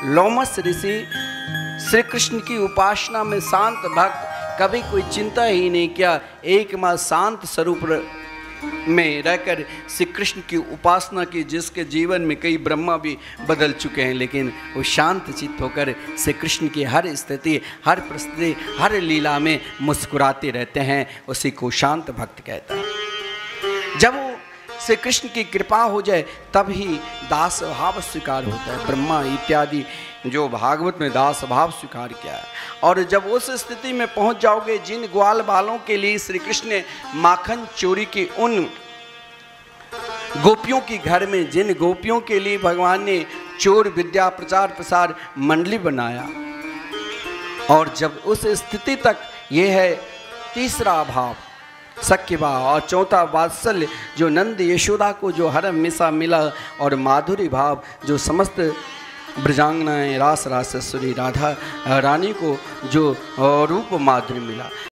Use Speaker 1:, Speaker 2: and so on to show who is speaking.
Speaker 1: लोमस ऋषि श्री कृष्ण की उपासना में शांत भक्त, कभी कोई चिंता ही नहीं किया। एक मास शांत स्वरूप में रहकर श्री कृष्ण की उपासना की, जिसके जीवन में कई ब्रह्मा भी बदल चुके हैं, लेकिन वो शांत चित्त होकर श्री कृष्ण की हर स्थिति, हर परिस्थिति, हर लीला में मुस्कुराते रहते हैं। उसी को शांत भक्त कहता है। जब वो श्री कृष्ण की कृपा हो जाए तब ही दास भाव स्वीकार होता है। ब्रह्मा इत्यादि जो भागवत में दास भाव स्वीकार किया है। और जब उस स्थिति में पहुंच जाओगे, जिन ग्वाल बालों के लिए श्री कृष्ण ने माखन चोरी की, उन गोपियों की घर में जिन गोपियों के लिए भगवान ने चोर विद्या प्रचार प्रसार मंडली बनाया, और जब उस स्थिति तक, ये है तीसरा भाव सख्य भाव, और चौथा वात्सल्य जो नंद यशोदा को जो हर हमेशा मिला, और माधुरी भाव जो समस्त ब्रजांगनाएं रास रासेश्वरी राधा रानी को जो रूप माधुरी मिला।